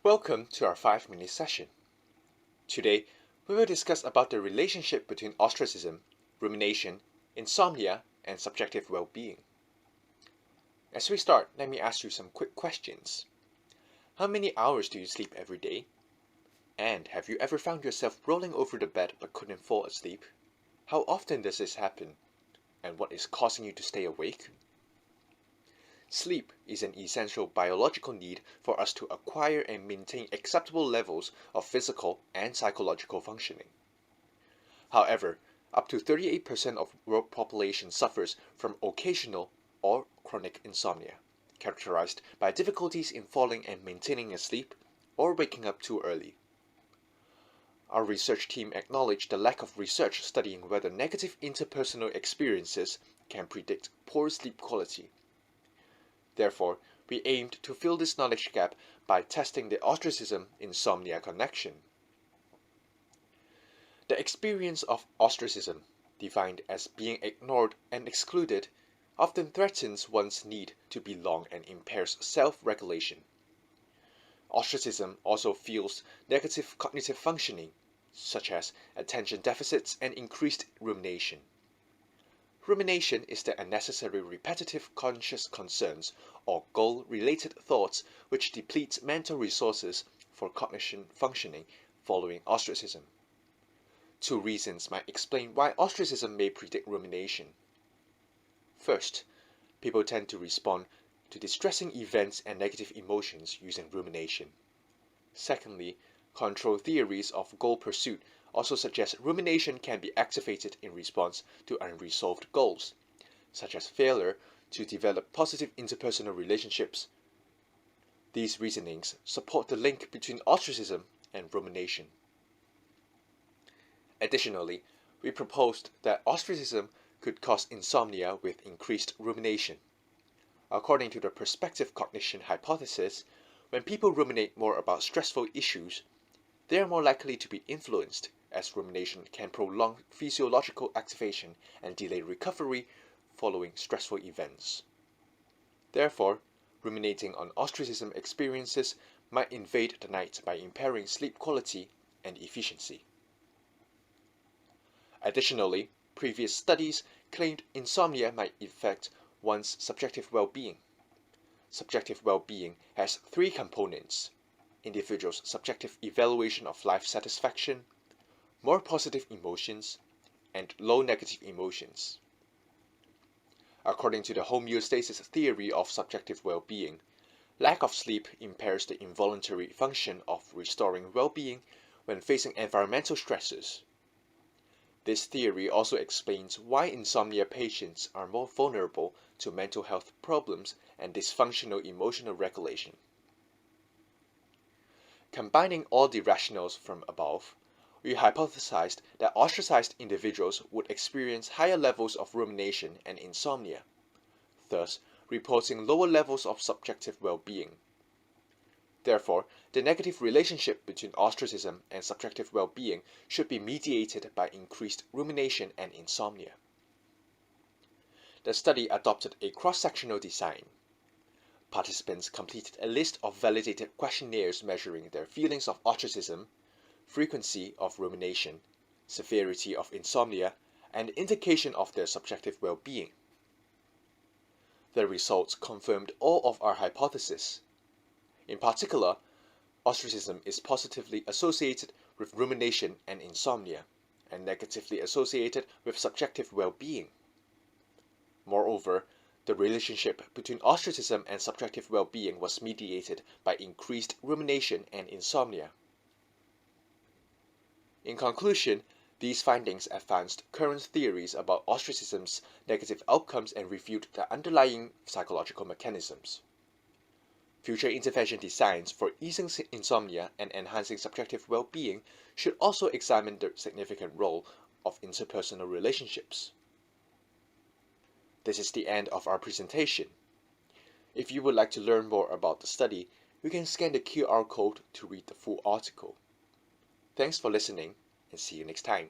Welcome to our 5-minute session. Today, we will discuss about the relationship between ostracism, rumination, insomnia, and subjective well-being. As we start, let me ask you some quick questions. How many hours do you sleep every day? And have you ever found yourself rolling over the bed but couldn't fall asleep? How often does this happen? And what is causing you to stay awake? Sleep is an essential biological need for us to acquire and maintain acceptable levels of physical and psychological functioning. However, up to 38% of world population suffers from occasional or chronic insomnia, characterized by difficulties in falling and maintaining asleep or waking up too early. Our research team acknowledged the lack of research studying whether negative interpersonal experiences can predict poor sleep quality. Therefore, we aimed to fill this knowledge gap by testing the ostracism-insomnia connection. The experience of ostracism, defined as being ignored and excluded, often threatens one's need to belong and impairs self-regulation. Ostracism also fuels negative cognitive functioning, such as attention deficits and increased rumination. Rumination is the unnecessary repetitive conscious concerns or goal-related thoughts which depletes mental resources for cognition functioning following ostracism. Two reasons might explain why ostracism may predict rumination. First, people tend to respond to distressing events and negative emotions using rumination. Secondly, control theories of goal pursuit also suggest rumination can be activated in response to unresolved goals, such as failure to develop positive interpersonal relationships. These reasonings support the link between ostracism and rumination. Additionally, we proposed that ostracism could cause insomnia with increased rumination. According to the perspective cognition hypothesis, when people ruminate more about stressful issues, they are more likely to be influenced, as rumination can prolong physiological activation and delay recovery following stressful events. Therefore, ruminating on ostracism experiences might invade the night by impairing sleep quality and efficiency. Additionally, previous studies claimed insomnia might affect one's subjective well-being. Subjective well-being has three components: individuals' subjective evaluation of life satisfaction, more positive emotions, and low negative emotions. According to the homeostasis theory of subjective well-being, lack of sleep impairs the involuntary function of restoring well-being when facing environmental stresses. This theory also explains why insomnia patients are more vulnerable to mental health problems and dysfunctional emotional regulation. Combining all the rationales from above, we hypothesized that ostracized individuals would experience higher levels of rumination and insomnia, thus reporting lower levels of subjective well-being. Therefore, the negative relationship between ostracism and subjective well-being should be mediated by increased rumination and insomnia. The study adopted a cross-sectional design. Participants completed a list of validated questionnaires measuring their feelings of ostracism, frequency of rumination, severity of insomnia, and indication of their subjective well-being. The results confirmed all of our hypotheses. In particular, ostracism is positively associated with rumination and insomnia, and negatively associated with subjective well-being. Moreover, the relationship between ostracism and subjective well-being was mediated by increased rumination and insomnia. In conclusion, these findings advanced current theories about ostracism's negative outcomes and reviewed the underlying psychological mechanisms. Future intervention designs for easing insomnia and enhancing subjective well-being should also examine the significant role of interpersonal relationships. This is the end of our presentation. If you would like to learn more about the study, you can scan the QR code to read the full article. Thanks for listening, and see you next time.